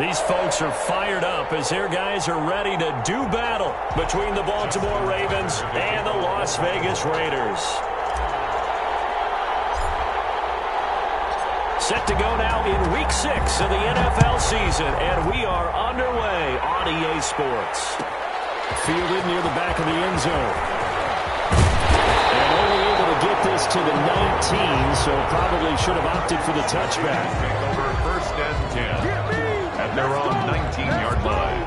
These folks are fired up as their guys are ready to do battle between the Baltimore Ravens and the Las Vegas Raiders. Set to go now in Week 6 of the NFL season, and we are underway on EA Sports. Fielded near the back of the end zone. And only able to get this to the 19, so probably should have opted for the touchback. Over 1st and 10 at their own 19-yard line.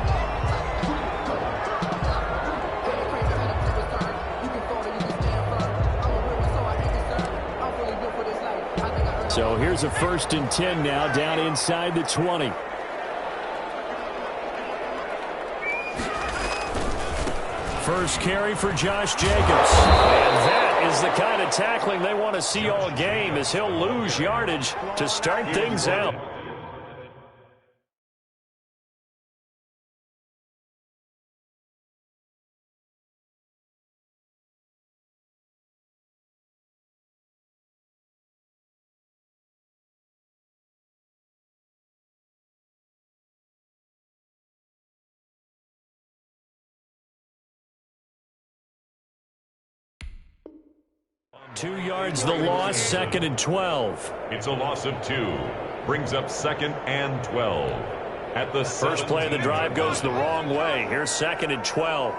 So here's a 1st and 10 now down inside the 20. First carry for Josh Jacobs. And that is the kind of tackling they want to see all game as he'll lose yardage to start things out. Two yards the loss, 2nd and 12. It's a loss of 2. Brings up 2nd and 12. At the first play of the drive goes the wrong way. Here's 2nd and 12.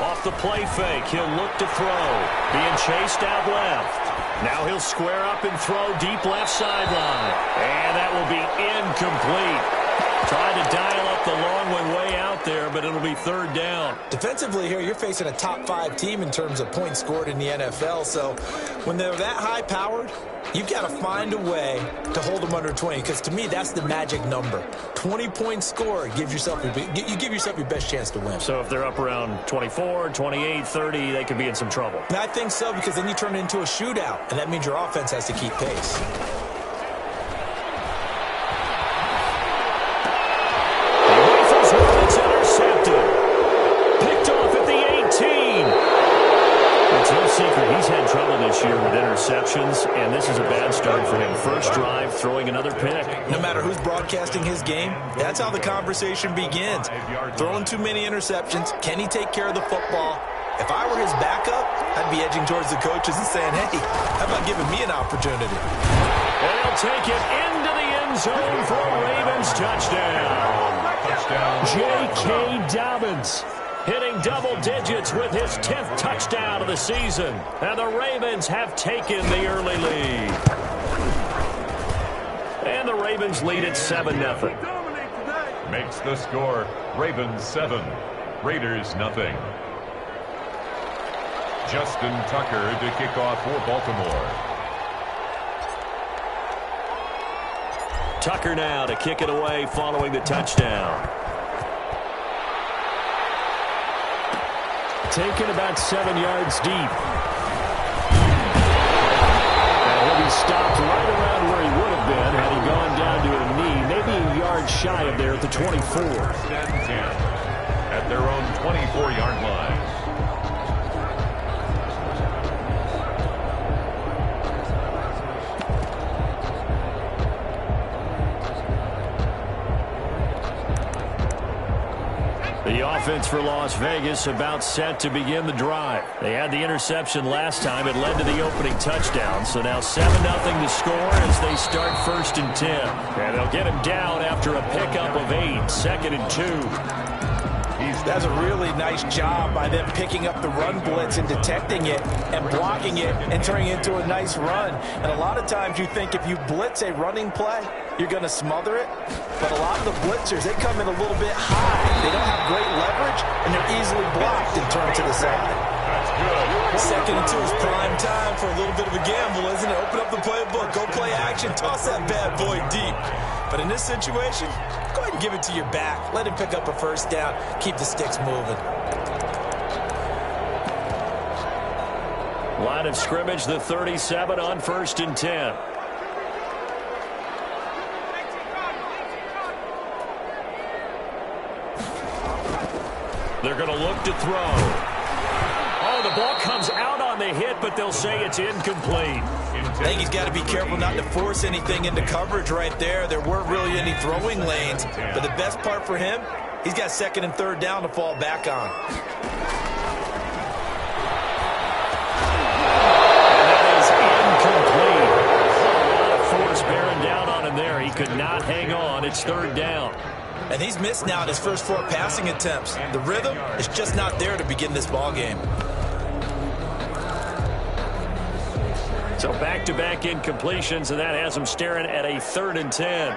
Off the play fake, he'll look to throw. Being chased out left. Now he'll square up and throw deep left sideline. And that will be incomplete. Trying to dial up the long one way out there, but it'll be 3rd down. Defensively here, you're facing a top-5 team in terms of points scored in the NFL. So when they're that high-powered, you've got to find a way to hold them under 20. Because to me, that's the magic number. 20 points scored gives yourself you give yourself your best chance to win. So if they're up around 24, 28, 30, they could be in some trouble. And I think so, because then you turn it into a shootout, and that means your offense has to keep pace. He's had trouble this year with interceptions, and this is a bad start for him. First drive, throwing another pick. No matter who's broadcasting his game, that's how the conversation begins. Throwing too many interceptions. Can he take care of the football? If I were his backup, I'd be edging towards the coaches and saying, hey, how about giving me an opportunity? And he'll take it into the end zone for a Ravens touchdown. J.K. Dobbins hitting double digits with his 10th touchdown of the season. And the Ravens have taken the early lead. And the Ravens lead at 7-0. Makes the score Ravens 7, Raiders nothing. Justin Tucker to kick off for Baltimore. Tucker now to kick it away following the touchdown. Taken about 7 yards deep. And he'll be stopped right around where he would have been had he gone down to a knee, maybe a yard shy of there at the 24. 1st and 10 at their own 24-yard line. The offense for Las Vegas about set to begin the drive. They had the interception last time. It led to the opening touchdown. So now 7-0 to score as they start 1st and 10. And they'll get him down after a pickup of 8. 2nd and 2. That's a really nice job by them picking up the run blitz and detecting it and blocking it and turning it into a nice run. And a lot of times you think if you blitz a running play, you're going to smother it. But a lot of the blitzers, they come in a little bit high. They don't have great leverage, and they're easily blocked and turned to the side. That's good. 2nd and 2 is prime time for a little bit of a gamble, isn't it? Open up the playbook, go play action, toss that bad boy deep. But in this situation, go ahead and give it to your back. Let him pick up a 1st down. Keep the sticks moving. Line of scrimmage, the 37 on 1st and 10. They're going to look to throw. Oh, the ball comes out on the hit, but they'll say it's incomplete. I think he's got to be careful not to force anything into coverage right there. There weren't really any throwing lanes, but the best part for him, he's got second and third down to fall back on. And that is incomplete. A lot of force bearing down on him there. He could not hang on. It's third down. And he's missed now in his first 4 passing attempts. The rhythm is just not there to begin this ball game. So back-to-back incompletions, and that has him staring at a 3rd and 10.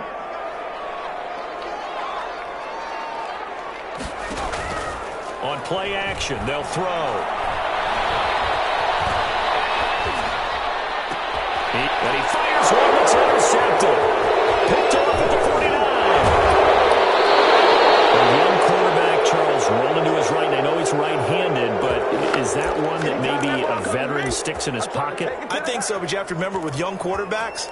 On play action, they'll throw. And he fires one that's intercepted. Picked off at the 49. The young quarterback, Charles, rolling to his right. And I know he's right-handed, but is that one that maybe a veteran sticks in his pocket? I think so, but you have to remember with young quarterbacks,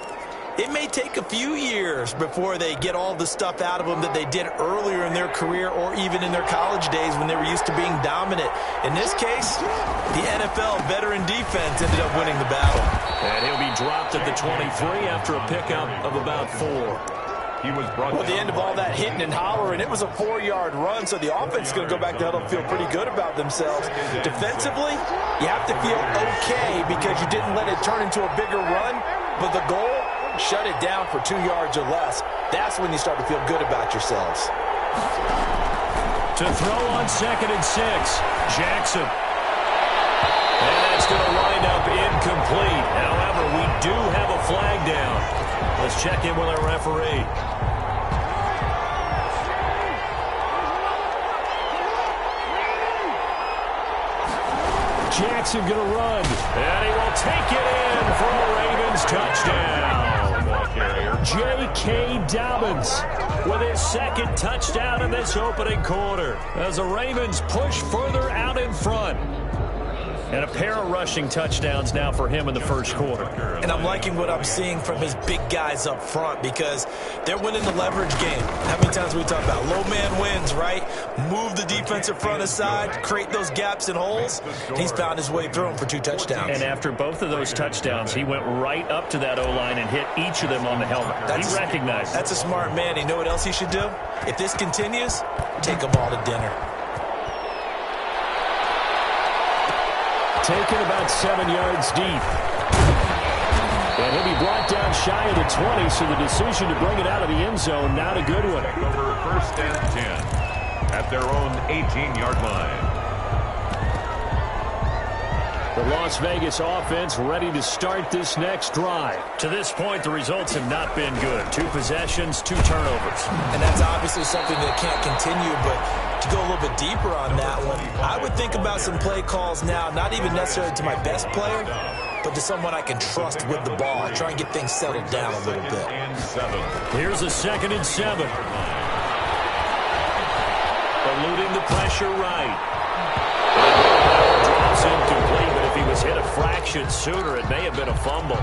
it may take a few years before they get all the stuff out of them that they did earlier in their career or even in their college days when they were used to being dominant. In this case, the NFL veteran defense ended up winning the battle. And he'll be dropped at the 23 after a pickup of about 4. He was brought Well, at the end of all that hitting and hollering, it was a 4-yard run, so the offense is going to go back to huddle and feel pretty good about themselves. Defensively, you have to feel okay because you didn't let it turn into a bigger run, but the goal, shut it down for 2 yards or less. That's when you start to feel good about yourselves. To throw on 2nd and 6, Jackson. And that's going to wind up incomplete. However, we do have a flag down. Let's check in with our referee. Jackson going to run. And he will take it in for a Ravens touchdown. J.K. Dobbins with his 2nd touchdown in this opening quarter as the Ravens push further out in front. And a pair of rushing touchdowns now for him in the first quarter. And I'm liking what I'm seeing from his big guys up front because they're winning the leverage game. How many times we talk about low man wins, right? Move the defensive front aside, create those gaps and holes. He's found his way through them for 2 touchdowns. And after both of those touchdowns, he went right up to that O-line and hit each of them on the helmet. He recognized it. That's a smart man. You know what else he should do? If this continues, take them all to dinner. Taken about 7 yards deep. And he'll be brought down shy of the 20, so the decision to bring it out of the end zone, not a good one. Over 1st and 10 at their own 18-yard line. The Las Vegas offense ready to start this next drive. To this point, the results have not been good. 2 possessions, 2 turnovers. And that's obviously something that can't continue, but to go a little bit deeper on that one, I would think about some play calls now, not even necessarily to my best player, but to someone I can trust with the ball. I try and get things settled down a little bit. Here's a 2nd and 7. Eluding the pressure right. Drops incomplete, but if he was hit a fraction sooner, it may have been a fumble.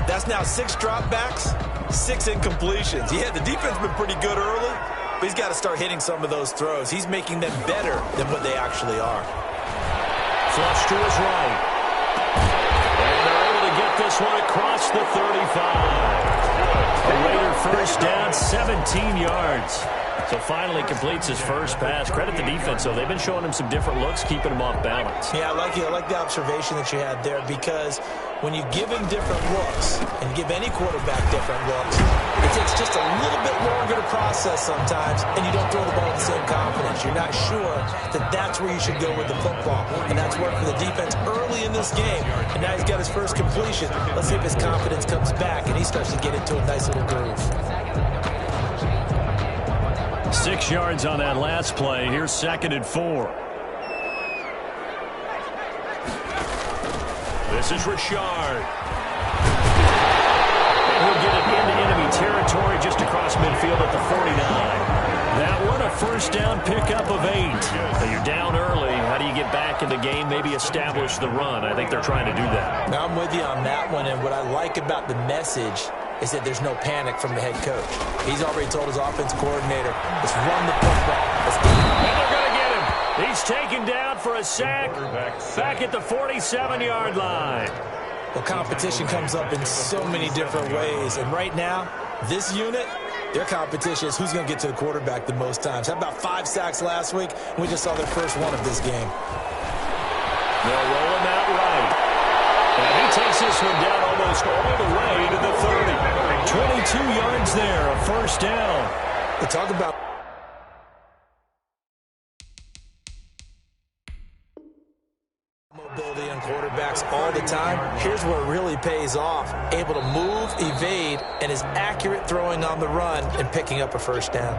That's now 6 dropbacks, 6 incompletions. Yeah, the defense has been pretty good early, but he's got to start hitting some of those throws. He's making them better than what they actually are. Flush to his right. And they're able to get this one across the 35. A Raider first down, 17 yards. So finally completes his first pass. Credit the defense, though. They've been showing him some different looks, keeping him off balance. Yeah, I like the observation that you had there, because when you give him different looks and give any quarterback different looks, it takes just a little bit longer to process sometimes, and you don't throw the ball with the same confidence. You're not sure that that's where you should go with the football, and that's worked for the defense early in this game, and now he's got his first completion. Let's see if his confidence comes back and he starts to get into a nice little groove. 6 yards on that last play. Here's 2nd and 4. This is Richard. He'll get it into enemy territory just across midfield at the 49. That one a first down pickup of 8. So you're down early. How do you get back in the game? Maybe establish the run. I think they're trying to do that. Now, I'm with you on that one, and what I like about the message is that there's no panic from the head coach. He's already told his offense coordinator, let's run the football. Let's get him. And they're going to get him. He's taken down for a sack back at the 47-yard line. Well, competition comes up in so many different ways. And right now, this unit, their competition is who's going to get to the quarterback the most times. How about 5 sacks last week? We just saw their first one of this game. They'll roll him out right. And he takes this one down almost all the way to the 30. 22 yards there, a first down. We'll talk about mobility on quarterbacks all the time. Here's where it really pays off. Able to move, evade, and is accurate throwing on the run and picking up a first down.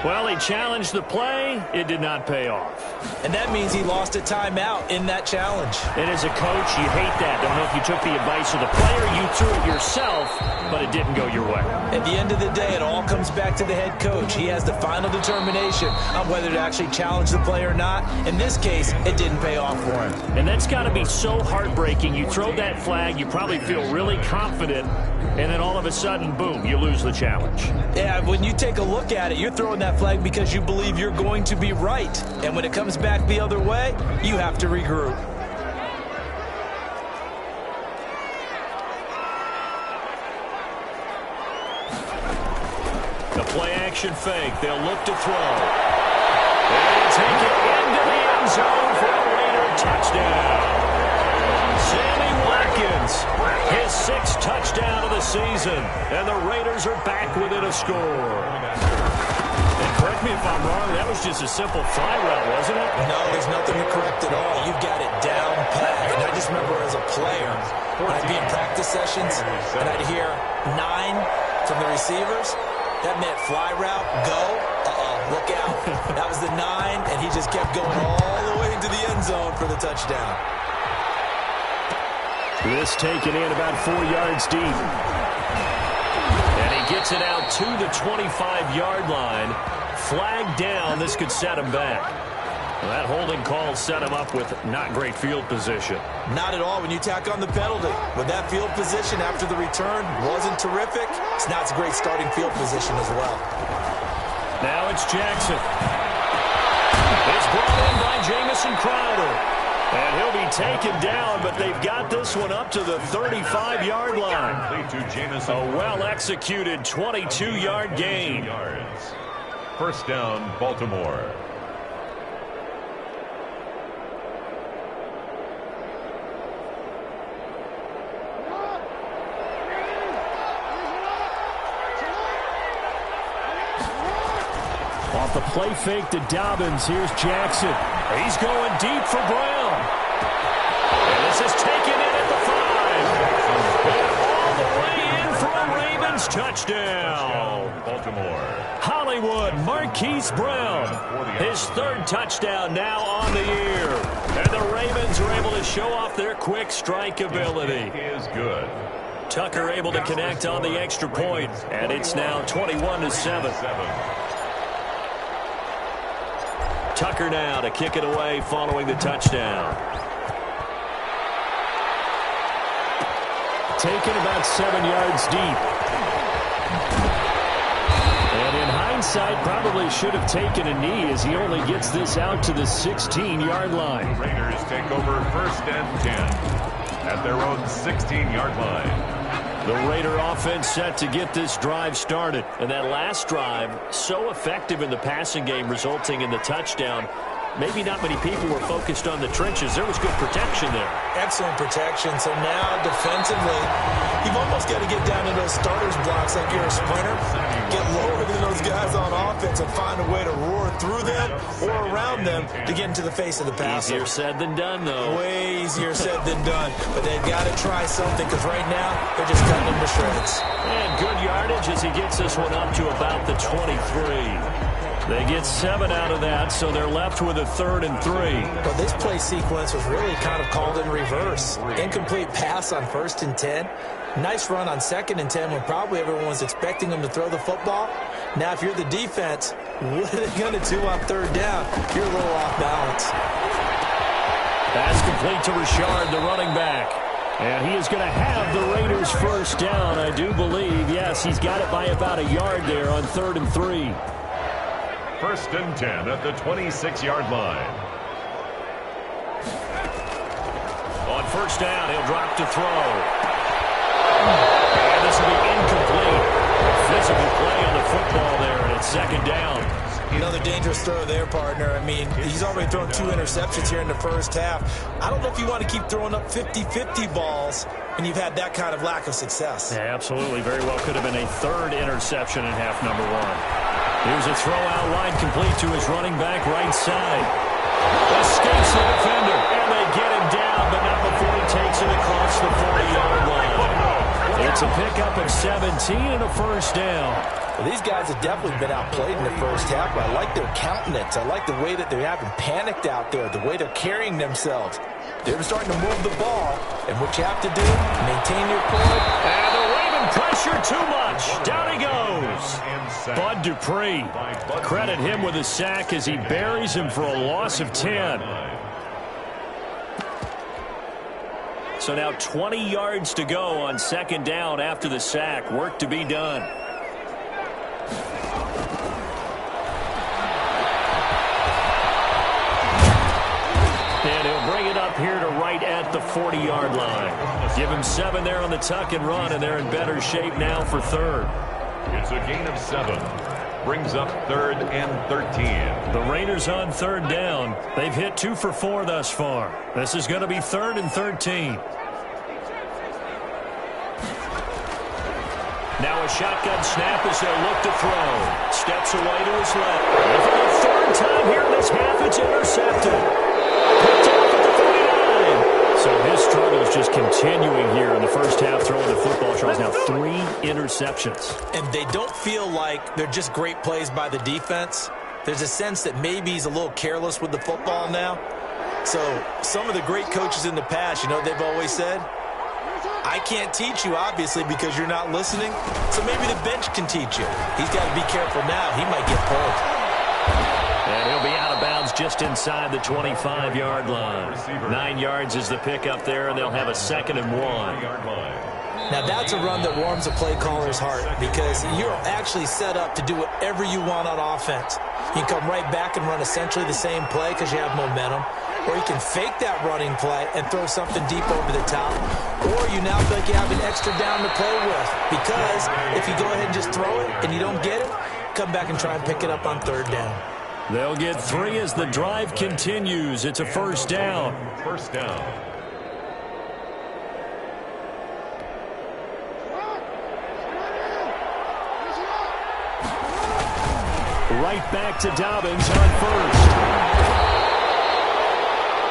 Well, he challenged the play. It did not pay off. And that means he lost a timeout in that challenge. And as a coach, you hate that. Don't know if you took the advice of the player, you threw it yourself, but it didn't go your way. At the end of the day, it all comes back to the head coach. He has the final determination on whether to actually challenge the play or not. In this case, it didn't pay off for him. And that's got to be so heartbreaking. You throw that flag, you probably feel really confident, and then all of a sudden, boom, you lose the challenge. Yeah, when you take a look at it, you're throwing that flag because you believe you're going to be right. And when it comes back the other way, you have to regroup. The play-action fake. They'll look to throw. They take it into the end zone for a Raider touchdown. Sammy Watkins, his 6th touchdown of the season, and the Raiders are back within a score. And correct me if I'm wrong, that was just a simple fly route, wasn't it? No, there's nothing to correct at all. You've got it down pat. And I just remember as a player, when I'd be in practice sessions, and I'd hear 9 from the receivers, that meant fly route, go, look out. That was the 9, and he just kept going all the way into the end zone for the touchdown. This taken in about 4 yards deep. And he gets it out to the 25-yard line. Flag down. This could set him back. Well, that holding call set him up with not great field position. Not at all when you tack on the penalty. With that field position after the return wasn't terrific, it's not a great starting field position as well. Now it's Jackson. It's brought in by Jamison Crowder. And he'll be taken down, but they've got this one up to the 35-yard line. A well-executed 22-yard gain. First down, Baltimore. Off the play fake to Dobbins, here's Jackson. He's going deep for Brown. And this is taken in at the 5. And all the way in for a Ravens touchdown. Baltimore. Hollywood Marquise Brown. His 3rd touchdown now on the year. And the Ravens are able to show off their quick strike ability. He is good. Tucker able to connect on the extra point. And it's now 21-7. Tucker now to kick it away following the touchdown. Taken about 7 yards deep. And in hindsight, probably should have taken a knee as he only gets this out to the 16-yard line. The Raiders take over 1st and 10 at their own 16-yard line. The Raider offense set to get this drive started. And that last drive, so effective in the passing game, resulting in the touchdown. Maybe not many people were focused on the trenches. There was good protection there. Excellent protection. So now defensively, you've almost got to get down to those starters blocks like you're a sprinter. Get lower than those guys on offense and find a way to roar through them or around them to get into the face of the passer. Easier said than done, though. Way easier said than done. But they've got to try something because right now they're just cutting them to shreds. And good yardage as he gets this one up to about the 23. They get 7 out of that, so they're left with a 3rd and 3. But this play sequence was really kind of called in reverse. Incomplete pass on 1st and 10. Nice run on 2nd and 10 when probably everyone was expecting them to throw the football. Now, if you're the defense, what are they going to do on 3rd down? You're a little off balance. Pass complete to Richard, the running back. And he is going to have the Raiders' first down, I do believe. Yes, he's got it by about a yard there on 3rd and 3. First and 10 at the 26-yard line. On first down, he'll drop to throw. And this will be incomplete. Physical play on the football there, and it's second down. Another dangerous throw there, partner. I mean, he's already thrown 2 interceptions here in the first half. I don't know if you want to keep throwing up 50-50 balls when you've had that kind of lack of success. Yeah, absolutely. Very well could have been a third interception in half number 1. Here's a throw out wide complete to his running back right side. Escapes the defender, and they get him down, but not before he takes it across the 40-yard line. It's a pickup of 17 and a first down. Well, these guys have definitely been outplayed in the first half, but I like their countenance. I like the way that they haven't panicked out there, the way they're carrying themselves. They're starting to move the ball, and what you have to do, maintain your core. And the Raven pressure too much. Down he goes. Bud Dupree. Credit him with a sack as he buries him for a loss of 10. So now 20 yards to go on second down after the sack. Work to be done. And he'll bring it up here to right at the 40-yard line. Give him 7 there on the tuck and run, and they're in better shape now for third. It's a gain of 7. Brings up 3rd and 13. The Raiders on third down. They've hit 2 for 4 thus far. This is going to be 3rd and 13. Now a shotgun snap as they'll look to throw. Steps away to his left. And for the third time here in this half, it's intercepted. Picked off at the 49. So his struggle is just continuing here in the first half, throwing the football. Charles, now 3 interceptions. And they don't feel like they're just great plays by the defense. There's a sense that maybe he's a little careless with the football now. So some of the great coaches in the past, you know, they've always said, I can't teach you, obviously, because you're not listening. So maybe the bench can teach you. He's got to be careful now. He might get pulled. And he'll be out of bounds just inside the 25-yard line. 9 yards is the pickup there, and they'll have a 2nd and 1. Now, that's a run that warms a play caller's heart because you're actually set up to do whatever you want on offense. You can come right back and run essentially the same play because you have momentum. Or you can fake that running play and throw something deep over the top. Or you now feel like you have an extra down to play with. Because if you go ahead and just throw it and you don't get it, come back and try and pick it up on third down. They'll get 3 as the drive continues. It's a first down. First down. Right back to Dobbins on first.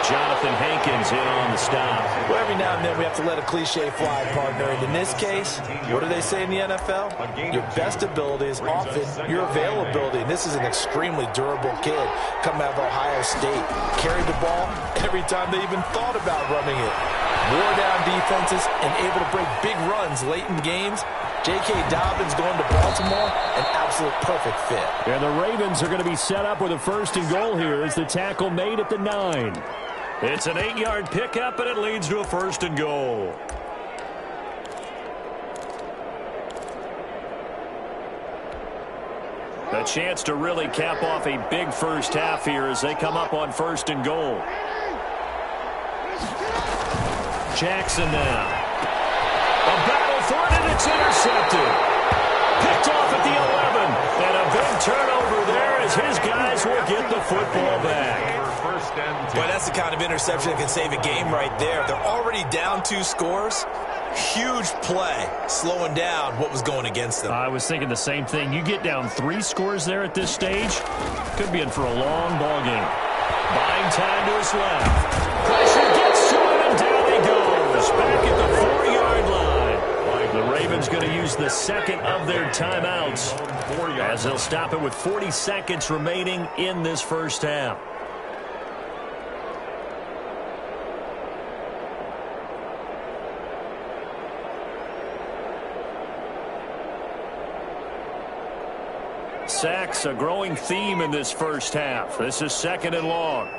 Jonathan Hankins in on the stop. Well, every now and then we have to let a cliche fly, partner. And in this case, what do they say in the NFL? Your best ability is often your availability. And this is an extremely durable kid coming out of Ohio State. Carried the ball every time they even thought about running it. Wore down defenses and able to break big runs late in games. J.K. Dobbins going to Baltimore, an absolute perfect fit. And the Ravens are going to be set up with a 1st and goal here as the tackle made at the 9. It's an 8-yard pickup, and it leads to a 1st and goal. A chance to really cap off a big first half here as they come up on 1st and goal. Jackson now. A battle for it, and it's intercepted. Picked off at the 11. And a big turnover there as his guys will get the football back. Boy, that's the kind of interception that can save a game right there. They're already down 2 scores. Huge play, slowing down what was going against them. I was thinking the same thing. You get down 3 scores there at this stage, could be in for a long ball game. Buying time to his left. Pressure gets to him, and down he goes. Back at the 4-yard line. The Ravens going to use the 2nd of their timeouts as they'll stop it with 40 seconds remaining in this first half. Sacks, a growing theme in this first half. This is 2nd and long.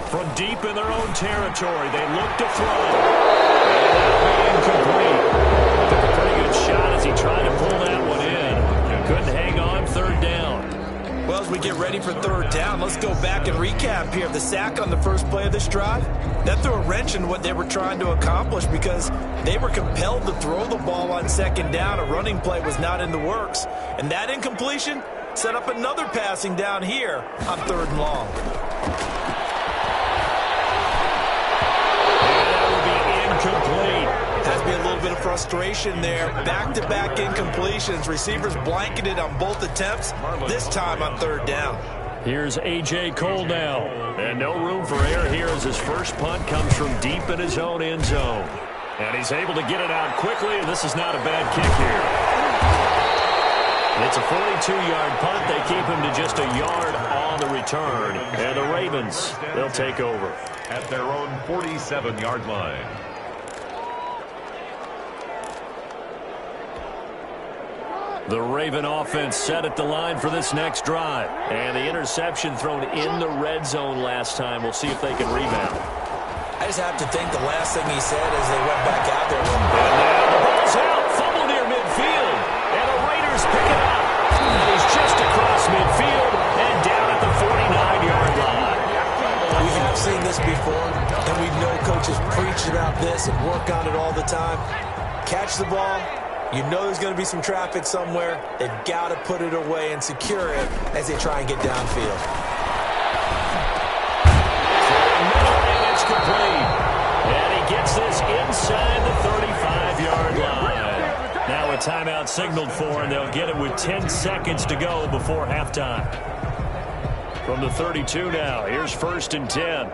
From deep in their own territory, they look to throw. Incomplete. Took a pretty good shot as he tried to pull that one in. Couldn't hang on. Third down. Well, as we get ready for third down, let's go back and recap here. The sack on the first play of this drive, that threw a wrench in what they were trying to accomplish because they were compelled to throw the ball on second down. A running play was not in the works. And that incompletion set up another passing down here on third and long. And that would be incomplete. Has to be a little bit of frustration there. Back-to-back incompletions. Receivers blanketed on both attempts, this time on third down. Here's A.J. Cole now. And no room for error here as his first punt comes from deep in his own end zone. And he's able to get it out quickly, and this is not a bad kick here. It's a 42-yard punt. They keep him to just a yard on the return. And the Ravens, they'll take over. At their own 47-yard line. The Raven offense set at the line for this next drive. And the interception thrown in the red zone last time. We'll see if they can rebound. I just have to think the last thing he said as they went back out there. And now the ball's out. Fumble near midfield. And the Raiders pick it up. He's just across midfield and down at the 49-yard line. We have seen this before, and we know coaches preach about this and work on it all the time. Catch the ball. You know there's going to be some traffic somewhere. They've got to put it away and secure it as they try and get downfield. It's complete. And he gets this inside the 35-yard line. Now a timeout signaled for, and they'll get it with 10 seconds to go before halftime. From the 32 now, here's 1st and 10.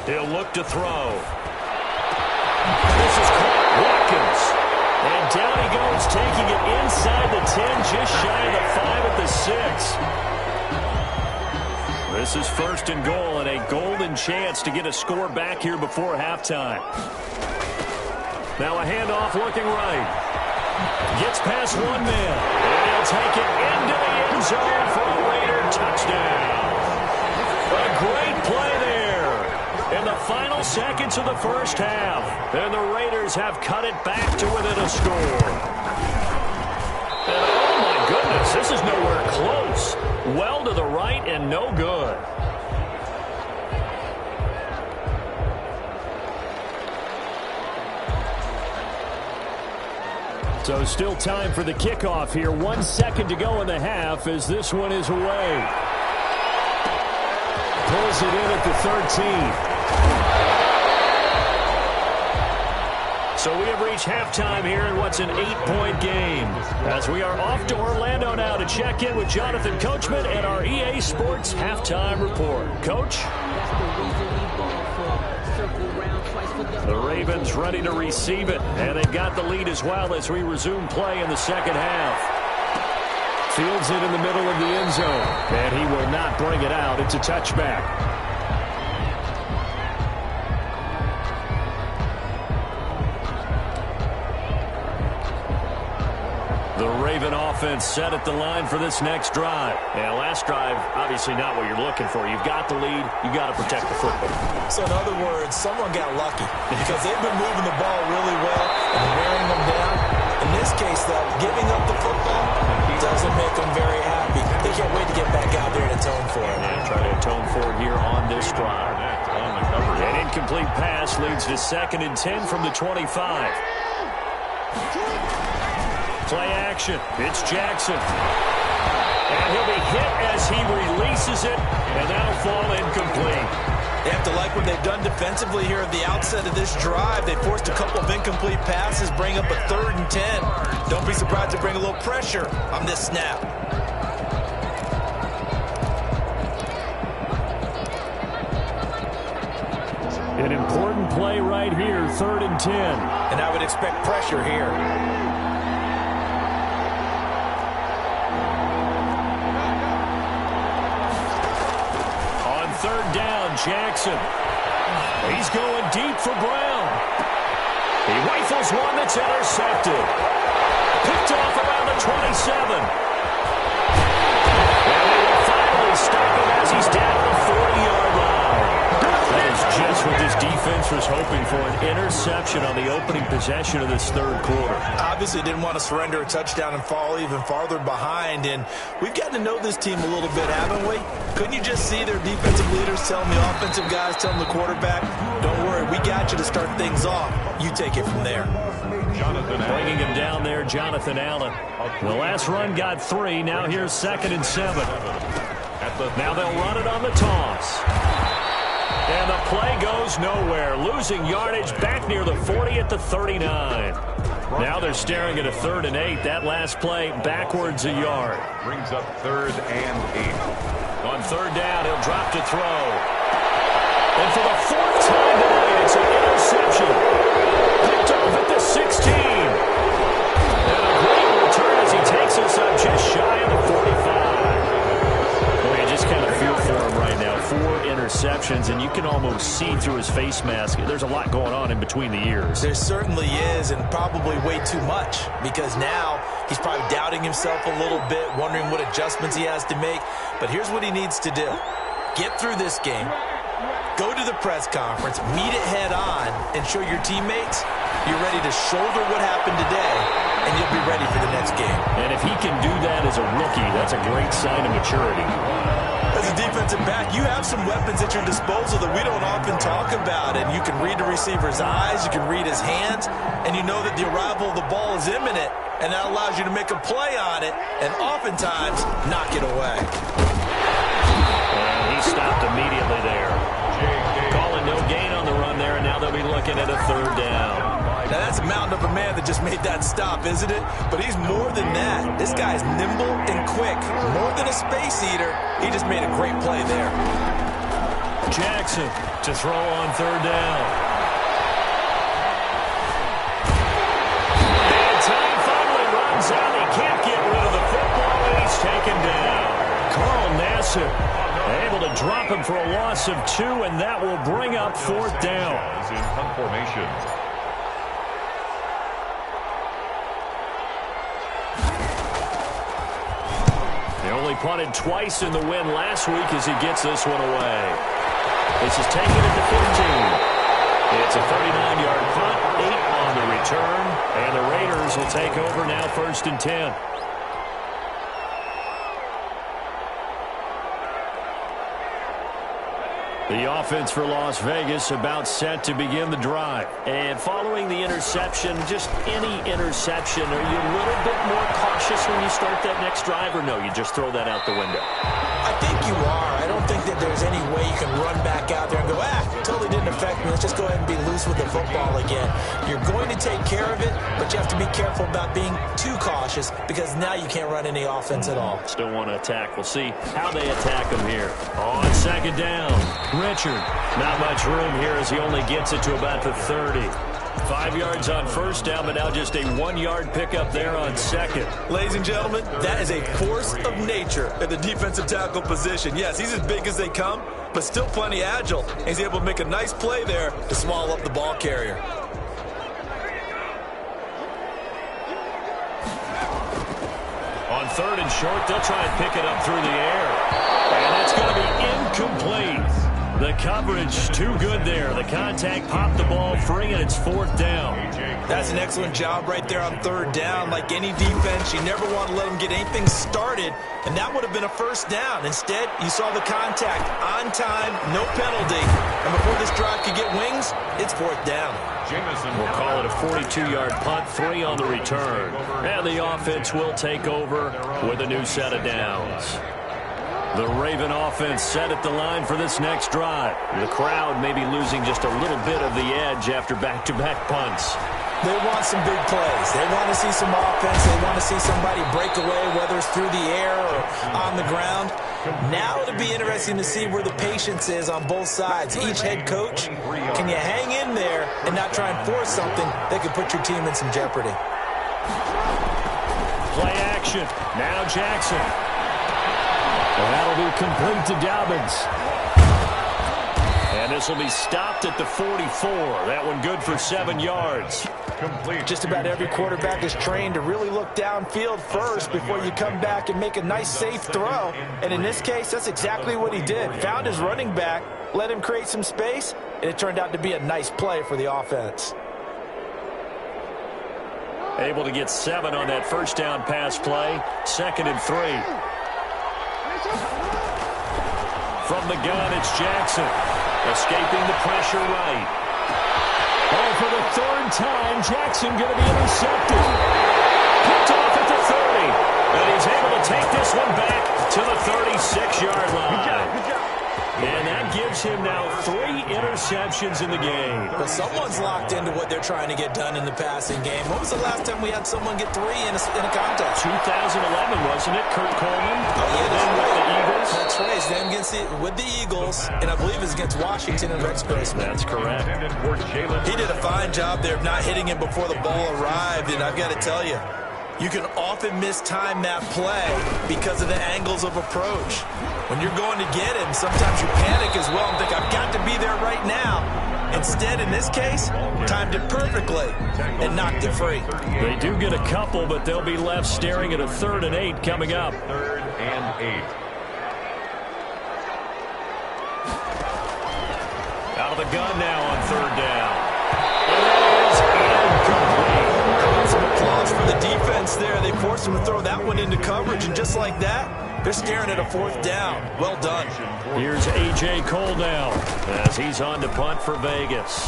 He'll look to throw. This is caught. Watkins. And down he goes, taking it inside the 10, just shy of the 5 at the 6. This is 1st and goal, and a golden chance to get a score back here before halftime. Now a handoff looking right. Gets past one man, and he'll take it into the end zone for a Raider touchdown. A great play there. In the final seconds of the first half, and the Raiders have cut it back to within a score. And oh my goodness, this is nowhere close. Well to the right and no good. So still time for the kickoff here. 1 second to go in the half as this one is away. Pulls it in at the 13. So we have reached halftime here in what's an 8-point game. As we are off to Orlando now to check in with Jonathan Coachman and our EA Sports halftime report. Coach? The Ravens ready to receive it, and they've got the lead as well as we resume play in the second half. Fields it in the middle of the end zone, and he will not bring it out. It's a touchback. The Raven offense set at the line for this next drive. And last drive, obviously not what you're looking for. You've got the lead. You've got to protect the football. So in other words, someone got lucky because they've been moving the ball really well and wearing them down. In this case, though, giving up the football doesn't make them very happy. They can't wait to get back out there and atone for it. And try to atone for it here on this drive. An incomplete pass leads to 2nd and 10 from the 25. Play action. It's Jackson. And he'll be hit as he releases it, and that'll fall incomplete. They have to like what they've done defensively here at the outset of this drive. They forced a couple of incomplete passes, bring up a 3rd and 10. Don't be surprised to bring a little pressure on this snap. An important play right here, 3rd and 10. And I would expect pressure here. Third down, Jackson. He's going deep for Brown. He rifles one that's intercepted. Picked off around the 27. And they will finally stop him as he's down the 40-yard line. It's defense was hoping for an interception on the opening possession of this third quarter. Obviously didn't want to surrender a touchdown and fall even farther behind. And we've gotten to know this team a little bit, haven't we? Couldn't you just see their defensive leaders telling the offensive guys, telling the quarterback, don't worry, we got you to start things off. You take it from there. Bringing him down there, Jonathan Allen. The last run got 3. Now here's 2nd and 7. Now they'll run it on the toss. And the play goes nowhere. Losing yardage back near the 40 at the 39. Now they're staring at a 3rd and 8. That last play backwards a yard. Brings up 3rd and 8. On 3rd down, he'll drop to throw. And for the 4th time today, it's an interception. Picked off at the 16. And a great return as he takes us up just shy of the 45. Boy, you just kind of feel for him right now. 4 interceptions, and you can almost see through his face mask. There's a lot going on in between the ears. There certainly is, and probably way too much, because now he's probably doubting himself a little bit, wondering what adjustments he has to make. But here's what he needs to do. Get through this game. Go to the press conference, meet it head on, and show your teammates you're ready to shoulder what happened today, and you'll be ready for the next game. And if he can do that as a rookie, that's a great sign of maturity. As a defensive back, you have some weapons at your disposal that we don't often talk about, and you can read the receiver's eyes, you can read his hands, and you know that the arrival of the ball is imminent, and that allows you to make a play on it, and oftentimes knock it away. And he stopped immediately there. Calling no gain on the run there, and now they'll be looking at a 3rd down. Now, that's a mountain of a man that just made that stop, isn't it? But he's more than that. This guy's nimble and quick. More than a space eater, he just made a great play there. Jackson to throw on 3rd down. And time finally runs out. He can't get rid of the football, and he's taken down. Carl Nassib able to drop him for a loss of 2, and that will bring up 4th down. In punt formation. They only punted twice in the win last week as he gets this one away. This is taken at the 15. It's a 39-yard punt, 8 on the return, and the Raiders will take over now 1st and 10. The offense for Las Vegas about set to begin the drive. And following the interception, just any interception, are you a little bit more cautious when you start that next drive, or no, you just throw that out the window? I think you are. I don't think that there's any way you can run back out there and go, totally didn't affect me. Let's just go ahead and be loose with the football again. You're going to take care of it, but you have to be careful about being too cautious because now you can't run any offense at all. Still want to attack. We'll see how they attack him here. On 2nd down, Richard. Not much room here as he only gets it to about the 30. 5 yards on 1st down, but now just a 1-yard pickup there on 2nd. Ladies and gentlemen, that is a force of nature at the defensive tackle position. Yes, he's as big as they come, but still plenty agile. He's able to make a nice play there to swallow up the ball carrier. On 3rd and short, they'll try and pick it up through the air. And it's going to be incomplete. The coverage too good there. The contact popped the ball free, and it's 4th down. That's an excellent job right there on 3rd down. Like any defense, you never want to let them get anything started, and that would have been a 1st down. Instead, you saw the contact on time, no penalty. And before this drive could get wings, it's 4th down. We'll call it a 42-yard punt, 3 on the return. And the offense will take over with a new set of downs. The Raven offense set at the line for this next drive. The crowd may be losing just a little bit of the edge after back-to-back punts. They want some big plays. They want to see some offense. They want to see somebody break away, whether it's through the air or on the ground. Now it'll be interesting to see where the patience is on both sides. Each head coach, can you hang in there and not try and force something that could put your team in some jeopardy? Play action. Now Jackson. And that'll be complete to Dobbins. And this will be stopped at the 44. That one good for 7 yards. Complete. Just about every quarterback is trained to really look downfield first before you come back and make a nice, safe throw. And in this case, that's exactly what he did. Found his running back, let him create some space, and it turned out to be a nice play for the offense. Able to get 7 on that first down pass play. 2nd and 3. From the gun, it's Jackson. Escaping the pressure right. Oh, for the 3rd time, Jackson going to be intercepted. Picked off at the 30. And he's able to take this one back to the 36-yard line. Good job. And that gives him now 3 interceptions in the game. Well, someone's locked into what they're trying to get done in the passing game. When was the last time we had someone get 3 in a contest? 2011, wasn't it? Kurt Coleman. Oh, yeah, then with the Eagles. That's right. It's them with the Eagles, and I believe it's against Washington and Rex Grossman. That's correct. He did a fine job there of not hitting him before the ball arrived, and I've got to tell you, you can often mistime that play because of the angles of approach. When you're going to get him, sometimes you panic as well and think, I've got to be there right now. Instead, in this case, timed it perfectly and knocked it free. They do get a couple, but they'll be left staring at a 3rd and 8 coming up. 3rd and 8. Out of the gun now on 3rd down. It is incomplete. Some applause for the defense there. They forced him to throw that one into coverage, and just like that, they're staring at a 4th down. Well done. Here's A.J. Cole now as he's on to punt for Vegas.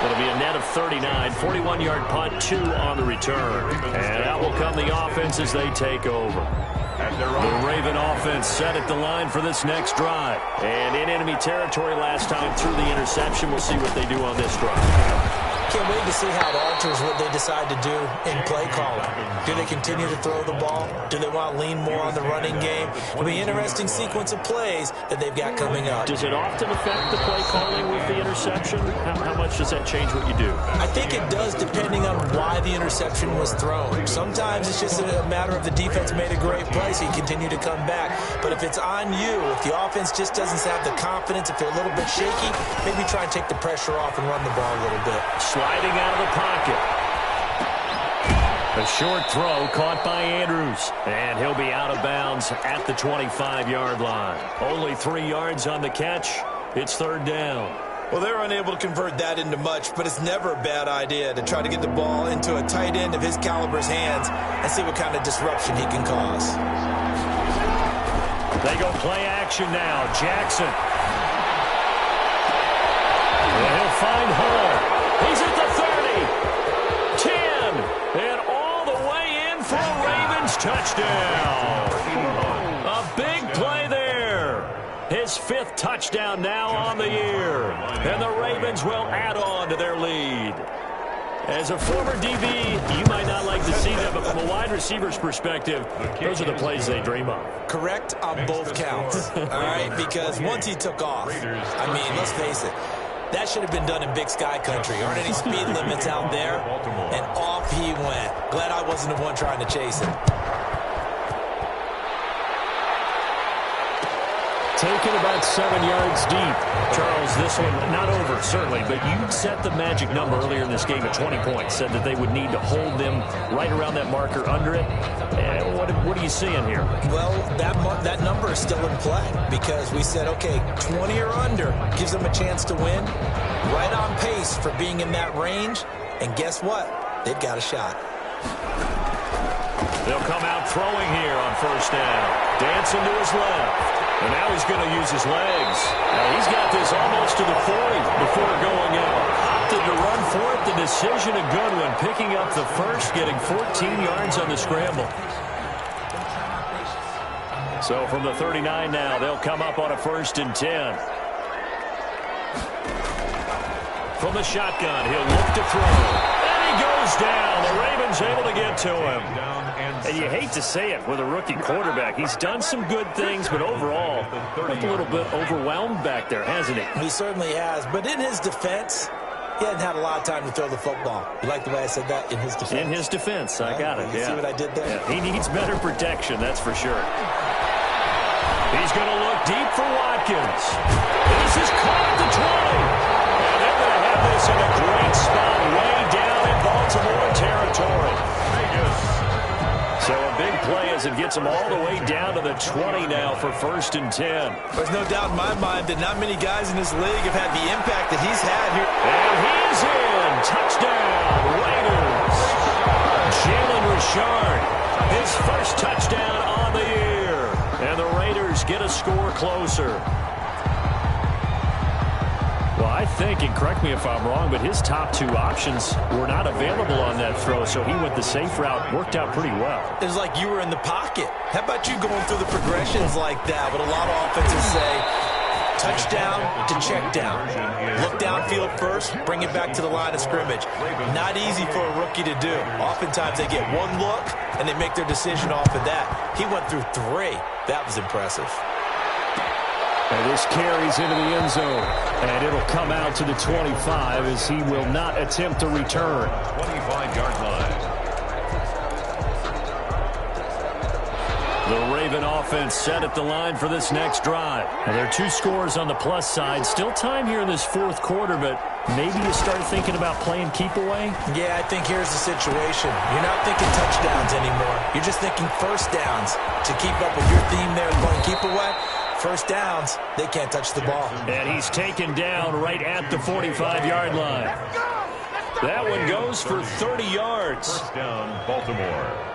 It'll be a net of 39, 41-yard punt, 2 on the return. And out will come the offense as they take over. The Raven offense set at the line for this next drive. And in enemy territory last time through the interception. We'll see what they do on this drive. Can't wait to see how it alters what they decide to do in play calling. Do they continue to throw the ball? Do they want to lean more on the running game? It'll be an interesting sequence of plays that they've got coming up. Does it often affect the play calling with the interception? How much does that change what you do? I think it does, depending on why the interception was thrown. Sometimes it's just a matter of the defense made a great play, so you continue to come back. But if it's on you, if the offense just doesn't have the confidence, if they're a little bit shaky, maybe try and take the pressure off and run the ball a little bit. Sliding out of the pocket. A short throw caught by Andrews. And he'll be out of bounds at the 25-yard line. Only 3 yards on the catch. It's 3rd down. Well, they're unable to convert that into much, but it's never a bad idea to try to get the ball into a tight end of his caliber's hands and see what kind of disruption he can cause. They go play action now. Jackson. And he'll find Hall. He's at the 30, 10, and all the way in for a Ravens touchdown. A big play there. His 5th touchdown now on the year. And the Ravens will add on to their lead. As a former DB, you might not like to see that, but from a wide receiver's perspective, those are the plays they dream of. Correct on both counts, all right? Because once he took off, I mean, let's face it, that should have been done in Big Sky Country. Aren't any speed limits out there? And off he went. Glad I wasn't the one trying to chase him. Taken about 7 yards deep. Charles, this one not over, certainly, but you set the magic number earlier in this game at 20 points. Said that they would need to hold them right around that marker under it. What are you seeing here? Well, that number is still in play because we said, okay, 20 or under gives them a chance to win. Right on pace for being in that range. And guess what? They've got a shot. They'll come out throwing here on 1st down. Dancing to his left. And now he's going to use his legs. Now he's got this almost to the 40 before going out. Opted to run for it. The decision a good one. Picking up the 1st, getting 14 yards on the scramble. So from the 39 now, they'll come up on a 1st and 10. From the shotgun, he'll look to throw. And he goes down. The Ravens able to get to him. And you hate to say it with a rookie quarterback. He's done some good things, but overall, looked a little bit overwhelmed back there, hasn't he? He certainly has. But in his defense, he hadn't had a lot of time to throw the football. You like the way I said that? In his defense? In his defense. I got it, You see what I did there? Yeah, he needs better protection, that's for sure. He's going to look deep for Watkins. This is caught at the 20. And they're going to have this in a great spot way down in Baltimore territory. So a big play as as it gets him all the way down to the 20 now for 1st and 10. There's no doubt in my mind that not many guys in this league have had the impact that he's had here. And he's in. Touchdown, Raiders. Jalen Richard, his first touchdown on the year. And the Raiders get a score closer. Well, I think, and correct me if I'm wrong, but his top 2 options were not available on that throw, so he went the safe route. Worked out pretty well. It was like you were in the pocket. How about you going through the progressions like that? What a lot of offenses say, touchdown to check down. Look downfield first, bring it back to the line of scrimmage. Not easy for a rookie to do. Oftentimes they get one look, and they make their decision off of that. He went through 3. That was impressive. And this carries into the end zone, and it'll come out to the 25 as he will not attempt to return. 25-yard line. The Raven offense set at the line for this next drive. And there are 2 scores on the plus side. Still time here in this 4th quarter, but maybe you start thinking about playing keep away? Yeah, I think here's the situation. You're not thinking touchdowns anymore. You're just thinking first downs. To keep up with your theme there playing keep away, first downs, they can't touch the ball. And he's taken down right at the 45-yard line. That one goes for 30 yards. First down, Baltimore.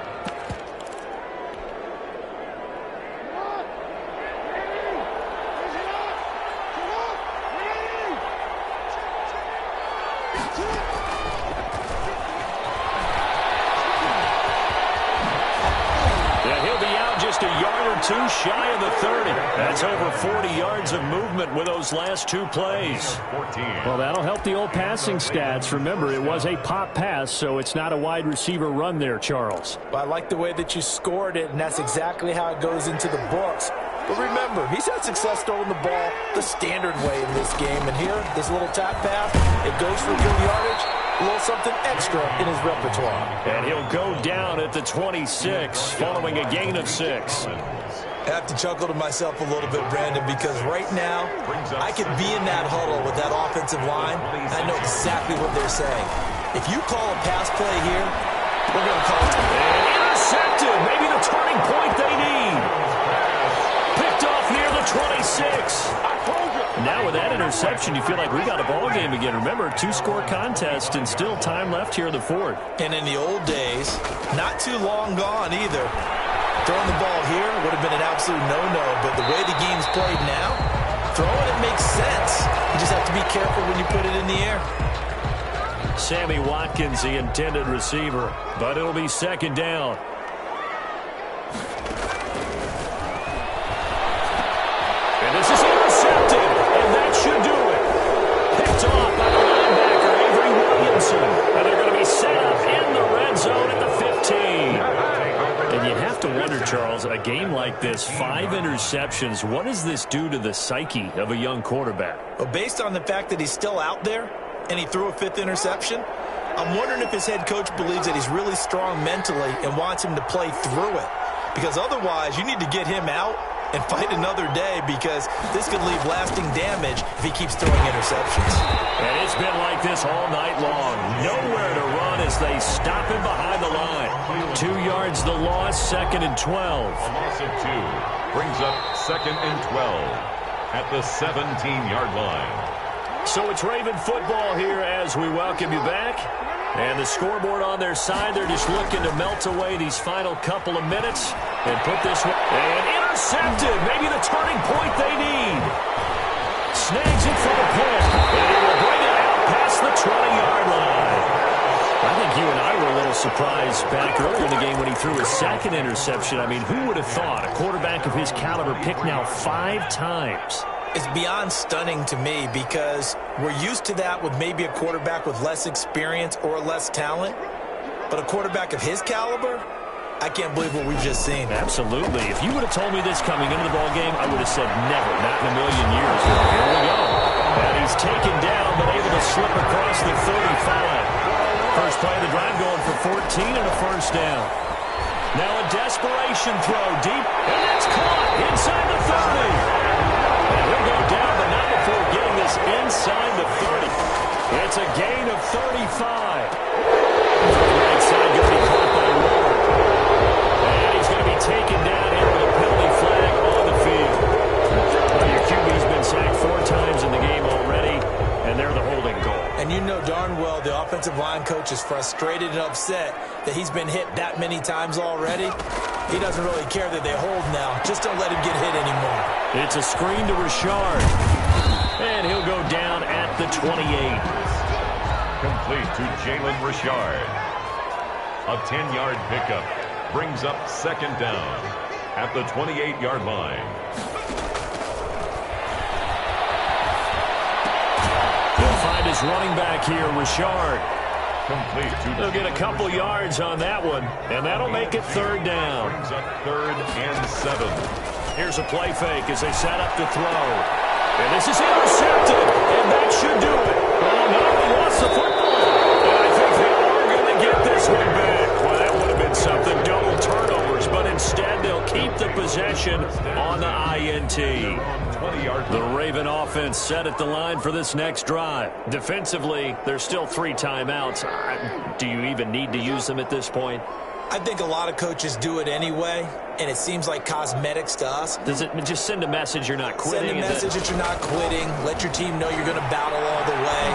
Shy of the 30. That's over 40 yards of movement with those last 2 plays. 14. Well, that'll help the old passing stats. Remember, it was a pop pass, so it's not a wide receiver run there, Charles. Well, I like the way that you scored it, and that's exactly how it goes into the books. But remember, he's had success throwing the ball the standard way in this game. And here, this little tap pass, it goes for good yardage. A little something extra in his repertoire. And he'll go down at the 26 following a gain of 6. I have to chuckle to myself a little bit, Brandon, because right now, I could be in that huddle with that offensive line. I know exactly what they're saying. If you call a pass play here, we're going to call it. And intercepted. Maybe the turning point they need. Picked off near the 26. Now with that interception, you feel like we got a ball game again. Remember, 2-score contest and still time left here in the 4th. And in the old days, not too long gone either. Throwing the ball here would have been an absolute no-no, but the way the game's played now, throwing it makes sense. You just have to be careful when you put it in the air. Sammy Watkins, the intended receiver, but it'll be 2nd down. And this is intercepted, and that should do it. Picked off by the linebacker, Avery Williamson. And they're going to be set up in the red zone at the 15. And you have to wonder, Charles, a game like this, 5 interceptions, what does this do to the psyche of a young quarterback? Well, based on the fact that he's still out there and he threw a 5th interception, I'm wondering if his head coach believes that he's really strong mentally and wants him to play through it. Because otherwise, you need to get him out and fight another day, because this could leave lasting damage if he keeps throwing interceptions. And it's been like this all night long. Nowhere to run as they stop him behind the line. 2 yards the loss, 2nd and 12. A loss of 2 brings up 2nd and 12 at the 17-yard line. So it's Raven football here as we welcome you back. And the scoreboard on their side, they're just looking to melt away these final couple of minutes and put this one. And intercepted. Maybe the turning point they need. Snags it for the pick. And he will bring it out past the 20-yard line. I think you and I were a little surprised back earlier in the game when he threw his 2nd interception. I mean, who would have thought a quarterback of his caliber picked now 5 times? It's beyond stunning to me, because we're used to that with maybe a quarterback with less experience or less talent. But a quarterback of his caliber, I can't believe what we've just seen. Absolutely. If you would have told me this coming into the ballgame, I would have said never, not in a million years. Well, here we go. And he's taken down, but able to slip across the 35. First play of the drive going for 14 and a first down. Now a desperation throw deep, and that's caught inside the 30. And he'll go down, but not before getting this inside the 30. It's a gain of 35. Right side going to be caught by Ward. And he's going to be taken darn well the offensive line coach is frustrated and upset that he's been hit that many times already. He doesn't really care that they hold now. Just don't let him get hit anymore. It's a screen to Richard. And he'll go down at the 28. Complete to Jalen Richard. A 10-yard pickup brings up second down at the 28-yard line. He'll find his running back here, Richard. Complete to They'll get a couple yards on that one, and that'll make it third down. Brings up 3rd and 7. Here's a play fake as they set up to throw. And this is intercepted, and that should do it. Oh, no, he lost the football. And I think they are going to get this one back. Well, that would have been something, double turnovers, but instead they'll keep the possession on the INT. The Raven offense set at the line for this next drive. Defensively, there's still 3 timeouts. Do you even need to use them at this point? I think a lot of coaches do it anyway, and it seems like cosmetics to us. Does it just send a message you're not quitting? Send a message that you're not quitting. Let your team know you're going to battle all the way,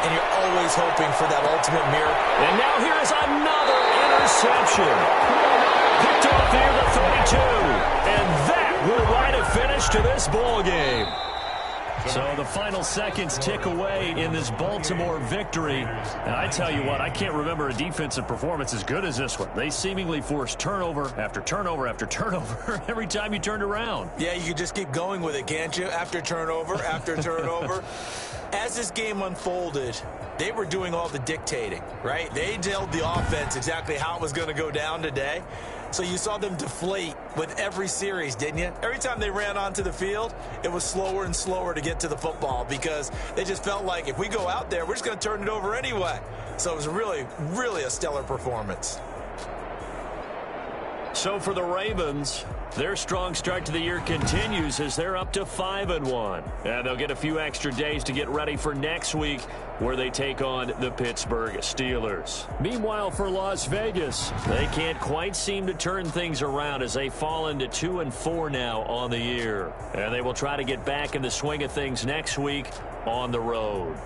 and you're always hoping for that ultimate miracle. And now here is another interception. Picked off near the 32, and that will write a finish to this ball game. So the final seconds tick away in this Baltimore victory. And I tell you what, I can't remember a defensive performance as good as this one. They seemingly forced turnover after turnover after turnover every time you turned around. Yeah, you can just keep going with it, can't you? After turnover, after turnover. As this game unfolded, they were doing all the dictating, right? They told the offense exactly how it was going to go down today. So you saw them deflate with every series, didn't you? Every time they ran onto the field, it was slower and slower to get to the football because they just felt like if we go out there, we're just going to turn it over anyway. So it was really, really a stellar performance. So for the Ravens, their strong start to the year continues as they're up to 5-1. And they'll get a few extra days to get ready for next week where they take on the Pittsburgh Steelers. Meanwhile, for Las Vegas, they can't quite seem to turn things around as they fall into 2-4 now on the year. And they will try to get back in the swing of things next week on the road.